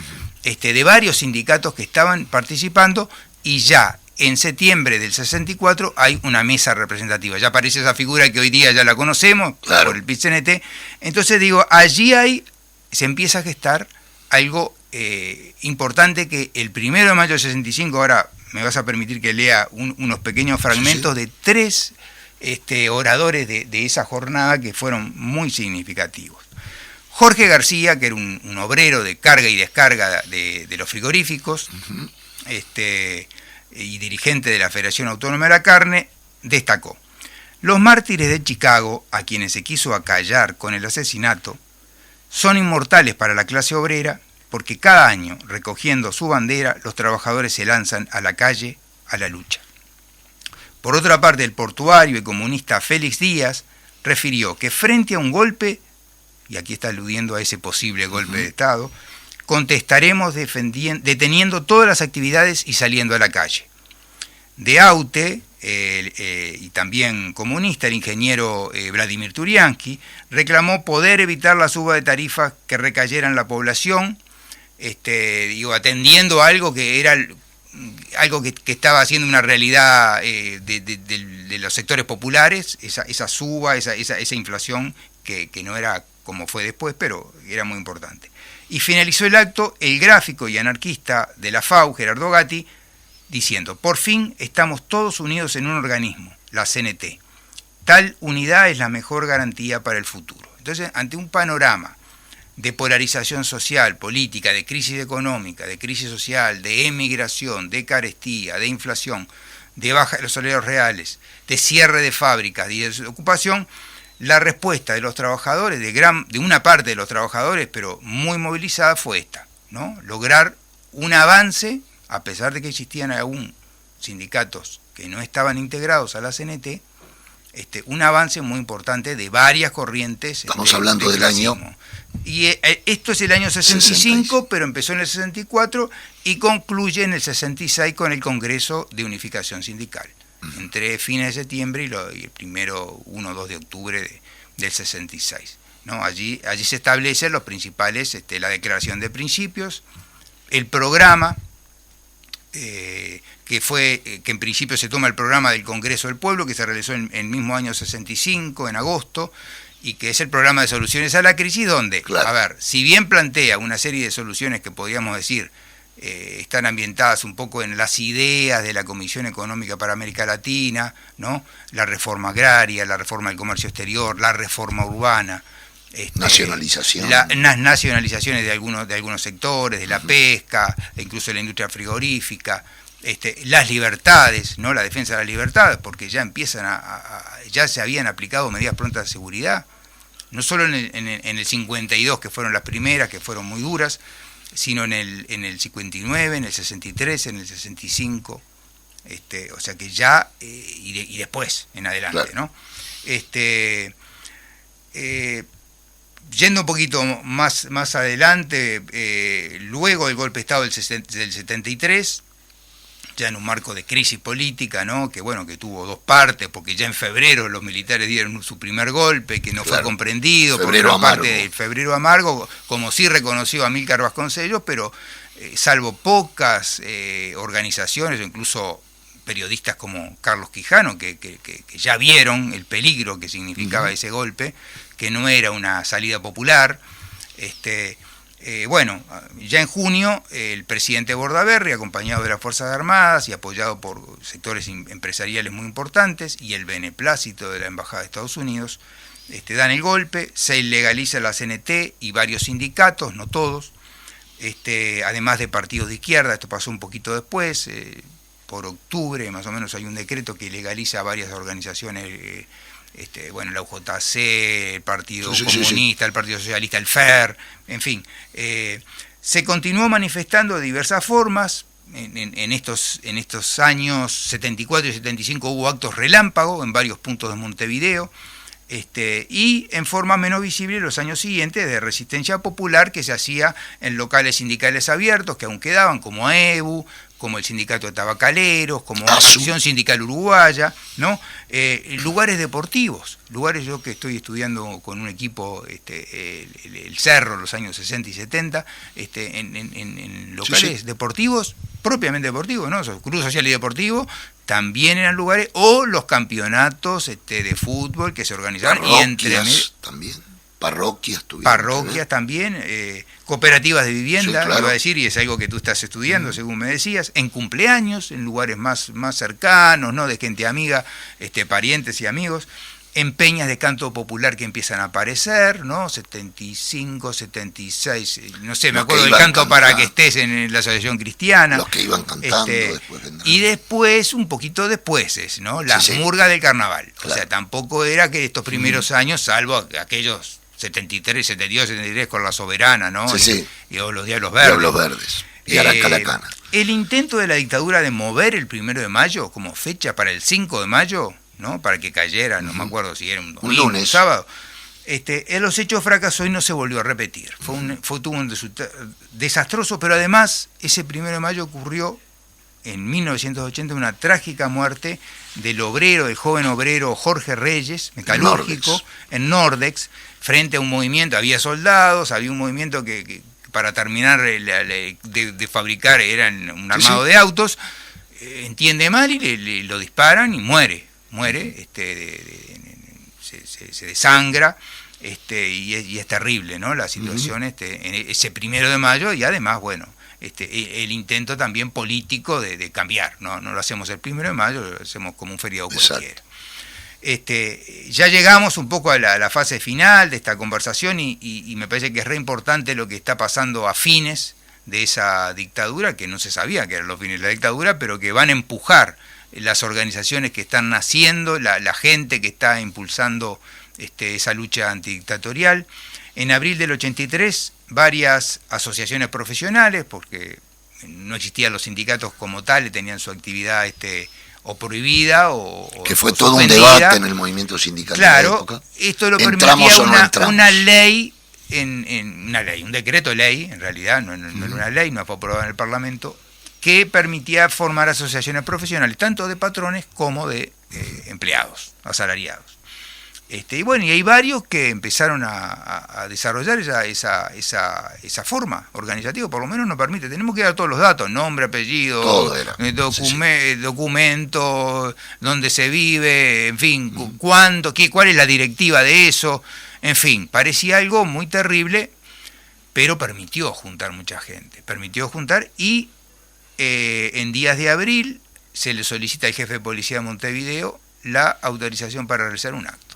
de varios sindicatos que estaban participando, y ya en septiembre del 64 hay una mesa representativa. Ya aparece esa figura que hoy día ya la conocemos, claro, por el PIT-CNT. Entonces digo, allí se empieza a gestar algo importante, que el 1 de mayo del 65, ahora me vas a permitir que lea unos pequeños fragmentos de tres oradores de esa jornada que fueron muy significativos. Jorge García, que era un obrero de carga y descarga de los frigoríficos, y dirigente de la Federación Autónoma de la Carne, destacó: los mártires de Chicago, a quienes se quiso acallar con el asesinato, son inmortales para la clase obrera porque cada año, recogiendo su bandera, los trabajadores se lanzan a la calle a la lucha. Por otra parte, el portuario y comunista Félix Díaz refirió que frente a un golpe, y aquí está aludiendo a ese posible golpe de Estado, contestaremos deteniendo todas las actividades y saliendo a la calle. De Aute, y también comunista, el ingeniero Vladimir Turiansky, reclamó poder evitar la suba de tarifas que recayeran en la población, atendiendo a algo que era algo que estaba haciendo una realidad de los sectores populares, esa suba, esa inflación que no era como fue después, pero era muy importante. Y finalizó el acto el gráfico y anarquista de la FAU, Gerardo Gatti, diciendo: por fin estamos todos unidos en un organismo, la CNT. Tal unidad es la mejor garantía para el futuro. Entonces, ante un panorama de polarización social, política, de crisis económica, de crisis social, de emigración, de carestía, de inflación, de baja de los salarios reales, de cierre de fábricas y de desocupación, la respuesta de los trabajadores, de una parte de los trabajadores, pero muy movilizada, fue esta, ¿no? Lograr un avance, a pesar de que existían aún sindicatos que no estaban integrados a la CNT, un avance muy importante de varias corrientes. Estamos hablando del año. Y esto es el año 65, pero empezó en el 64 y concluye en el 66 con el Congreso de Unificación Sindical, entre fines de septiembre y el primero, 1 o 2 de octubre del 66. ¿No? Allí se establecen los principales, la declaración de principios, el programa, que en principio se toma el programa del Congreso del Pueblo, que se realizó en el mismo año 65, en agosto, y que es el programa de soluciones a la crisis, donde, claro, a ver, si bien plantea una serie de soluciones que podríamos decir están ambientadas un poco en las ideas de la Comisión Económica para América Latina, ¿no? La reforma agraria, la reforma del comercio exterior, la reforma urbana, nacionalización, las nacionalizaciones de algunos sectores, de la pesca, incluso de la industria frigorífica, las libertades, ¿no? La defensa de las libertades, porque ya ya se habían aplicado medidas prontas de seguridad, no solo en el 52, que fueron las primeras, que fueron muy duras, sino en el 59, en el 63, en el 65, o sea que ya, y después, en adelante, claro, ¿no? Yendo un poquito más adelante, luego del golpe de Estado del 73, ya en un marco de crisis política, ¿no? Que tuvo dos partes, porque ya en febrero los militares dieron su primer golpe, que no, claro, fue comprendido, por la parte del febrero amargo, como sí reconoció Amílcar Vasconcelos, pero salvo pocas organizaciones, o incluso periodistas como Carlos Quijano, que ya vieron el peligro que significaba ese golpe, que no era una salida popular, ya en junio, el presidente Bordaberry, acompañado de las Fuerzas Armadas y apoyado por sectores empresariales muy importantes, y el beneplácito de la Embajada de Estados Unidos, dan el golpe, se ilegaliza la CNT y varios sindicatos, no todos, además de partidos de izquierda. Esto pasó un poquito después, por octubre, más o menos, hay un decreto que ilegaliza a varias organizaciones, la UJC, el Partido Comunista, el Partido Socialista, el FER, en fin. Se continuó manifestando de diversas formas. En estos años 74 y 75 hubo actos relámpago en varios puntos de Montevideo, y en forma menos visible los años siguientes de resistencia popular que se hacía en locales sindicales abiertos que aún quedaban, como AEBU, como el Sindicato de Tabacaleros, como Acción Sindical Uruguaya, ¿no? Lugares deportivos, yo que estoy estudiando con un equipo, el Cerro, los años 60 y 70, en locales deportivos, propiamente deportivos, ¿no? Club Social y Deportivo, también eran lugares, o los campeonatos de fútbol que se organizaban. Parroquias también. Parroquias también, cooperativas de vivienda, sí, claro, iba a decir, y es algo que tú estás estudiando, según me decías, en cumpleaños, en lugares más cercanos, ¿no? De gente amiga, parientes y amigos, en peñas de canto popular que empiezan a aparecer, ¿no? 75, 76, no sé, me acuerdo del canto para que estés en la Asociación Cristiana. Los que iban cantando después vendrán. Y después, un poquito después, ¿no? Las murgas del carnaval. Claro. O sea, tampoco era que estos primeros años, salvo aquellos 73, 72, 73 con la Soberana, ¿no? Y los Diablos Verdes. Diablos Verdes. Y Aracalacana. El intento de la dictadura de mover el 1 de mayo como fecha para el 5 de mayo, ¿no? Para que cayera, no me acuerdo si era un domingo, un lunes, sábado. En los hechos fracasó y no se volvió a repetir. Tuvo un desastroso, pero además ese 1 de mayo ocurrió en 1980 una trágica muerte del obrero, del joven obrero Jorge Reyes, metalúrgico, en Nordex, frente a un movimiento, había soldados, había un movimiento que para terminar de fabricar eran un armado de autos, entiende mal y lo disparan y muere, se desangra, y es terrible, ¿no? La situación en ese 1 de mayo, y además, bueno, el intento también político de cambiar, no lo hacemos el 1 de mayo, lo hacemos como un feriado cualquiera. Ya llegamos un poco a la fase final de esta conversación y me parece que es re importante lo que está pasando a fines de esa dictadura, que no se sabía que eran los fines de la dictadura, pero que van a empujar las organizaciones que están naciendo, la gente que está impulsando esa lucha antidictatorial. En abril del 83, varias asociaciones profesionales, porque no existían los sindicatos como tales, tenían su actividad o prohibida o que fue o todo suspendida. Un debate en el movimiento sindical. Claro, de la época. Esto lo permitía una ley, un decreto ley, en realidad, no era una ley, no fue aprobada en el Parlamento, que permitía formar asociaciones profesionales, tanto de patrones como de empleados, asalariados. Y bueno, y hay varios que empezaron a desarrollar esa forma organizativa, por lo menos nos permite, tenemos que dar todos los datos, nombre, apellido, documento, dónde se vive, en fin, cuándo, cuál es la directiva de eso, en fin, parecía algo muy terrible, pero permitió juntar mucha gente, y en días de abril se le solicita al jefe de policía de Montevideo la autorización para realizar un acto.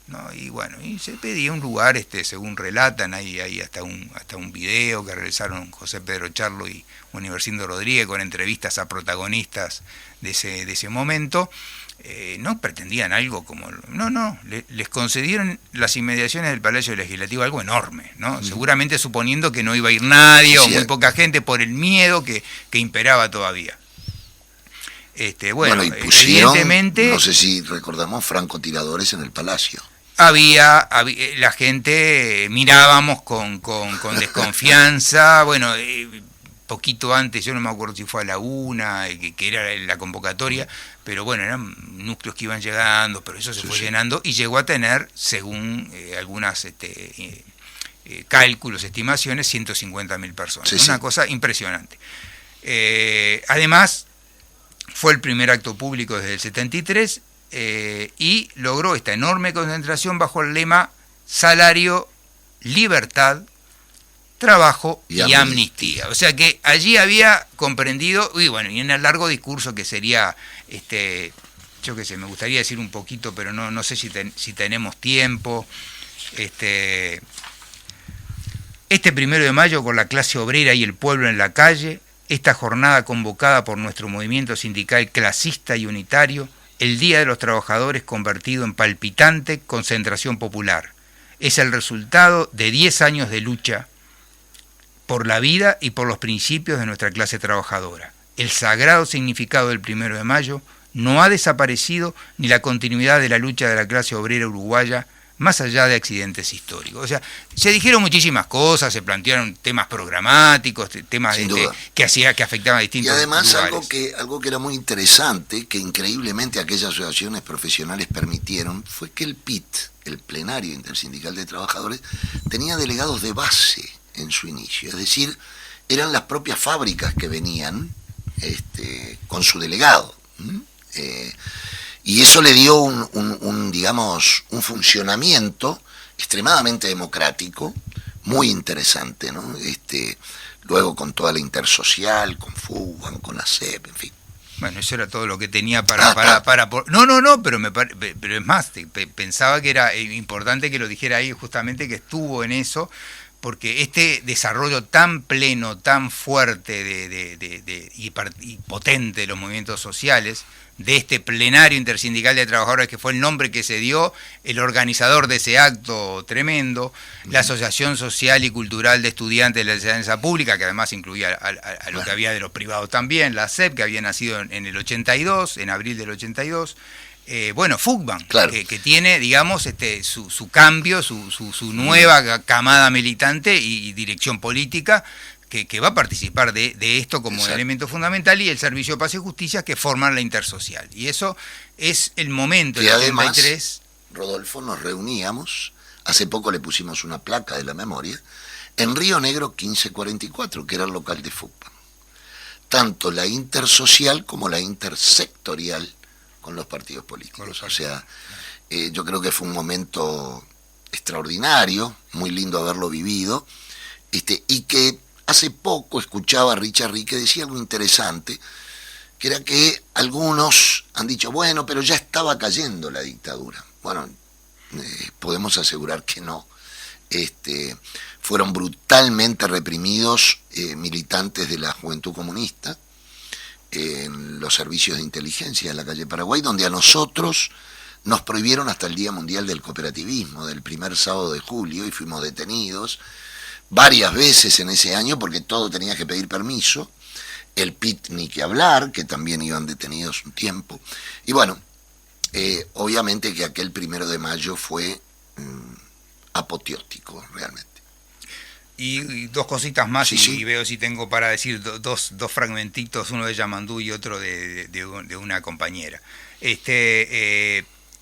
¿No? Y bueno, y se pedía un lugar, según relatan, hay hasta un video que realizaron José Pedro Charlo y Universindo Rodríguez con entrevistas a protagonistas de ese momento. No pretendían algo como... les concedieron las inmediaciones del Palacio Legislativo, algo enorme, ¿no? Seguramente suponiendo que no iba a ir nadie o muy poca gente por el miedo que imperaba todavía. Bueno, y pusieron, evidentemente... No sé si recordamos, francotiradores en el Palacio. Había la gente mirábamos con desconfianza, bueno, poquito antes, yo no me acuerdo si fue a la 1, que era la convocatoria, pero bueno, eran núcleos que iban llegando, pero eso se fue llenando y llegó a tener, según algunas cálculos, estimaciones, 150.000 personas. Una cosa impresionante. Además, fue el primer acto público desde el 73, y logró esta enorme concentración bajo el lema salario, libertad, trabajo y amnistía. O sea que allí había comprendido, y bueno, y en el largo discurso que sería, yo qué sé, me gustaría decir un poquito, pero no sé si tenemos tiempo. Este 1 de mayo con la clase obrera y el pueblo en la calle, esta jornada convocada por nuestro movimiento sindical clasista y unitario, el Día de los Trabajadores convertido en palpitante concentración popular. Es el resultado de 10 años de lucha por la vida y por los principios de nuestra clase trabajadora. El sagrado significado del 1 de mayo no ha desaparecido ni la continuidad de la lucha de la clase obrera uruguaya más allá de accidentes históricos. O sea, se dijeron muchísimas cosas, se plantearon temas programáticos, temas que afectaban a distintos lugares. Y además algo que era muy interesante, que increíblemente aquellas asociaciones profesionales permitieron, fue que el PIT, el Plenario Intersindical de Trabajadores, tenía delegados de base en su inicio. Es decir, eran las propias fábricas que venían con su delegado. Y eso le dio digamos, un funcionamiento extremadamente democrático, muy interesante, ¿no? Luego con toda la intersocial, con FUBAN, con ACEP, en fin. Bueno, eso era todo lo que tenía para no, pero es más, pensaba que era importante que lo dijera ahí, justamente que estuvo en eso, porque este desarrollo tan pleno, tan fuerte y potente de los movimientos sociales, de este plenario intersindical de trabajadores, que fue el nombre que se dio, el organizador de ese acto tremendo, la Asociación Social y Cultural de Estudiantes de la Enseñanza Pública, que además incluía a lo que había de los privados también, la SEP, que había nacido en el 82, en abril del 82, Fugban, claro, que tiene, digamos, su cambio, su nueva camada militante y dirección política, que va a participar de esto como exacto, elemento fundamental, y el Servicio de Paz y Justicia, que forman la Intersocial. Y eso es el momento, y el además, 83. Rodolfo, nos reuníamos, hace poco le pusimos una placa de la memoria, en Río Negro 1544, que era el local de Fugban. Tanto la intersocial como la intersectorial con los partidos políticos. O sea, yo creo que fue un momento extraordinario, muy lindo haberlo vivido, y que hace poco escuchaba a Richard Rick que decía algo interesante, que era que algunos han dicho, bueno, pero ya estaba cayendo la dictadura. Bueno, podemos asegurar que no. Fueron brutalmente reprimidos militantes de la Juventud Comunista en los servicios de inteligencia de la calle Paraguay, donde a nosotros nos prohibieron hasta el Día Mundial del Cooperativismo, del primer sábado de julio, y fuimos detenidos varias veces en ese año porque todo tenía que pedir permiso, el PIT ni que hablar, que también iban detenidos un tiempo, y bueno, obviamente que aquel 1 de mayo fue apoteótico realmente. Y dos cositas más, sí, y sí, veo si tengo para decir dos fragmentitos, uno de Yamandú y otro de una compañera.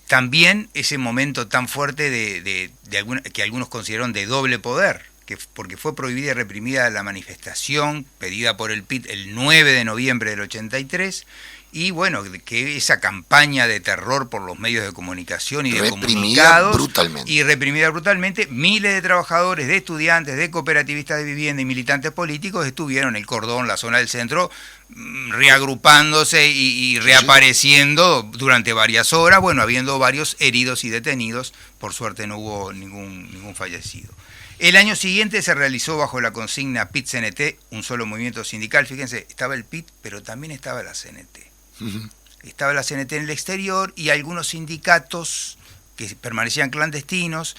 También ese momento tan fuerte que algunos consideraron de doble poder, porque fue prohibida y reprimida la manifestación pedida por el PIT el 9 de noviembre del 83, y bueno, que esa campaña de terror por los medios de comunicación y de comunicados, reprimida brutalmente, miles de trabajadores, de estudiantes, de cooperativistas de vivienda y militantes políticos estuvieron en el cordón, la zona del centro, reagrupándose y reapareciendo durante varias horas, habiendo varios heridos y detenidos. Por suerte no hubo ningún fallecido. El año siguiente se realizó bajo la consigna PIT-CNT, un solo movimiento sindical. Fíjense, estaba el PIT, pero también estaba la CNT. Estaba la CNT en el exterior, y algunos sindicatos que permanecían clandestinos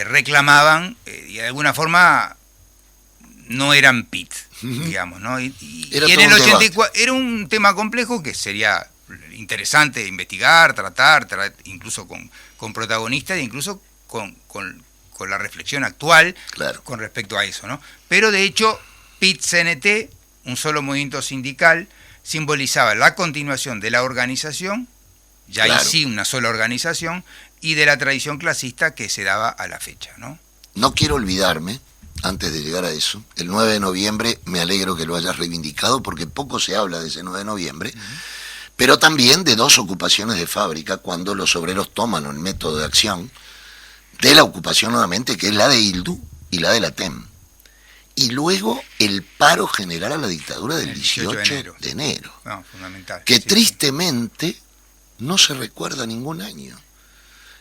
reclamaban, y de alguna forma no eran PIT, digamos, ¿no? Y en el 84 era un tema complejo que sería interesante investigar, tratar incluso con protagonistas, e incluso con la reflexión actual, claro, con respecto a eso, ¿no? Pero de hecho, PIT-CNT, un solo movimiento sindical, simbolizaba la continuación de la organización, ya claro, ahí sí una sola organización, y de la tradición clasista que se daba a la fecha, ¿no? No quiero olvidarme, antes de llegar a eso, el 9 de noviembre, me alegro que lo hayas reivindicado, porque poco se habla de ese 9 de noviembre, pero también de dos ocupaciones de fábrica, cuando los obreros toman el método de acción de la ocupación nuevamente, que es la de ILDU y la de la TEM. Y luego el paro general a la dictadura del 18 de enero. No, fundamental. Que tristemente no se recuerda ningún año.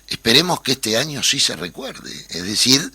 Esperemos que este año sí se recuerde. Es decir,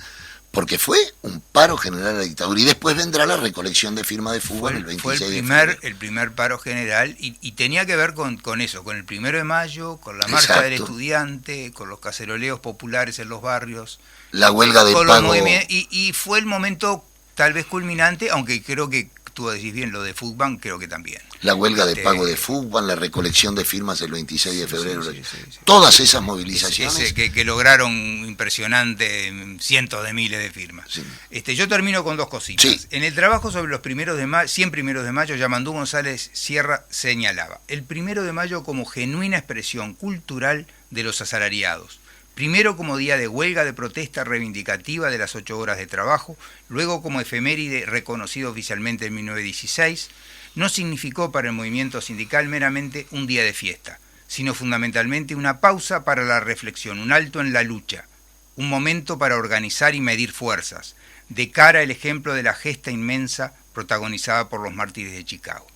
porque fue un paro general a la dictadura. Y después vendrá la recolección de firmas de Fugban el 26 de febrero. El primer paro general, y tenía que ver con eso, con el 1 de mayo, con la marcha del estudiante, con los caceroleos populares en los barrios. La huelga de pago. Y fue el momento tal vez culminante, aunque creo que tú decís bien lo de Fugban, creo que también. La huelga de pago de Fugban, la recolección de firmas el 26 de febrero. Sí. Todas esas movilizaciones. Que lograron impresionante cientos de miles de firmas. Sí. Yo termino con dos cositas. Sí. En el trabajo sobre los 100 primeros de mayo, Yamandú González Sierra señalaba el 1 de mayo como genuina expresión cultural de los asalariados. Primero como día de huelga de protesta reivindicativa de las 8 horas de trabajo, luego como efeméride reconocido oficialmente en 1916, no significó para el movimiento sindical meramente un día de fiesta, sino fundamentalmente una pausa para la reflexión, un alto en la lucha, un momento para organizar y medir fuerzas, de cara al ejemplo de la gesta inmensa protagonizada por los mártires de Chicago.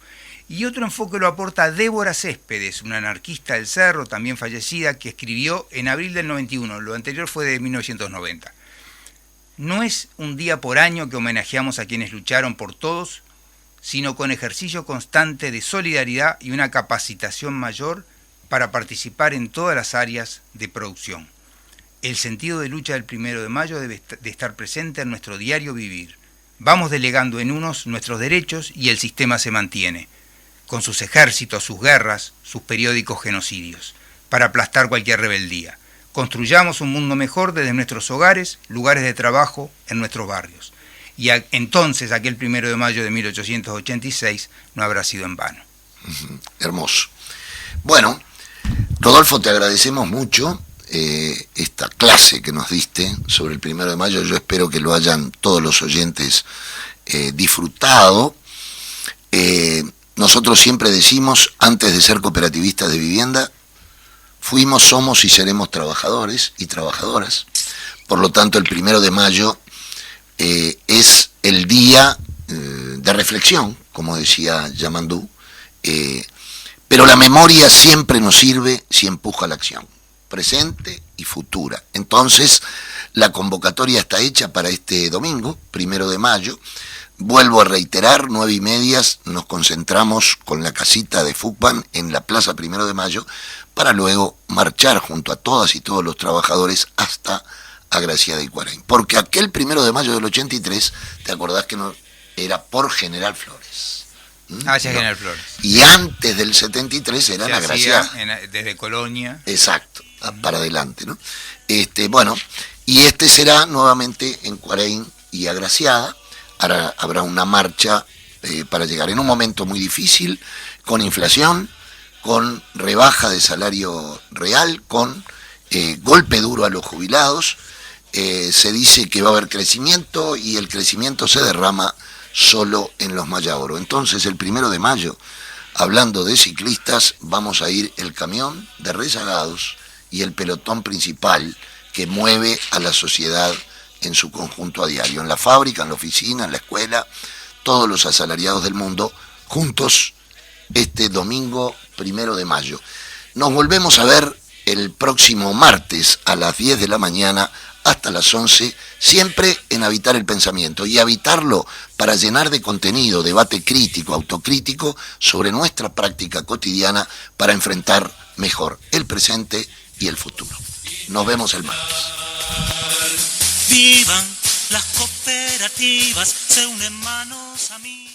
Y otro enfoque lo aporta Débora Céspedes, una anarquista del Cerro, también fallecida, que escribió en abril del 91, lo anterior fue de 1990. No es un día por año que homenajeamos a quienes lucharon por todos, sino con ejercicio constante de solidaridad y una capacitación mayor para participar en todas las áreas de producción. El sentido de lucha del 1 de mayo debe de estar presente en nuestro diario vivir. Vamos delegando en unos nuestros derechos y el sistema se mantiene, con sus ejércitos, sus guerras, sus periódicos genocidios, para aplastar cualquier rebeldía. Construyamos un mundo mejor desde nuestros hogares, lugares de trabajo, en nuestros barrios. Y entonces aquel 1 de mayo de 1886 no habrá sido en vano. Hermoso. Bueno, Rodolfo, te agradecemos mucho esta clase que nos diste sobre el 1 de mayo. Yo espero que lo hayan todos los oyentes disfrutado. Nosotros siempre decimos, antes de ser cooperativistas de vivienda, fuimos, somos y seremos trabajadores y trabajadoras. Por lo tanto, el 1 de mayo es el día de reflexión, como decía Yamandú, pero la memoria siempre nos sirve si empuja la acción, presente y futura. Entonces, la convocatoria está hecha para este domingo, 1 de mayo. Vuelvo a reiterar, 9:30 nos concentramos con la casita de FUCBAN en la Plaza 1 de Mayo para luego marchar junto a todas y todos los trabajadores hasta Agraciada y Cuaraín. Porque aquel 1 de mayo del 83, ¿te acordás que no era por General Flores? Hacia General Flores. Y antes del 73 era en Agraciada. Desde Colonia. Exacto, para adelante, ¿no? Bueno, y este será nuevamente en Cuaraín y Agraciada. Ahora habrá una marcha para llegar en un momento muy difícil, con inflación, con rebaja de salario real, con golpe duro a los jubilados. Se dice que va a haber crecimiento y el crecimiento se derrama solo en los Mayaoro. Entonces el 1 de mayo, hablando de ciclistas, vamos a ir el camión de rezagados y el pelotón principal que mueve a la sociedad en su conjunto a diario, en la fábrica, en la oficina, en la escuela, todos los asalariados del mundo, juntos este domingo 1 de mayo. Nos volvemos a ver el próximo martes a las 10 de la mañana hasta las 11, siempre en Habitar el Pensamiento, y habitarlo para llenar de contenido, debate crítico, autocrítico, sobre nuestra práctica cotidiana para enfrentar mejor el presente y el futuro. Nos vemos el martes. Vivan las cooperativas, se unen manos a mí.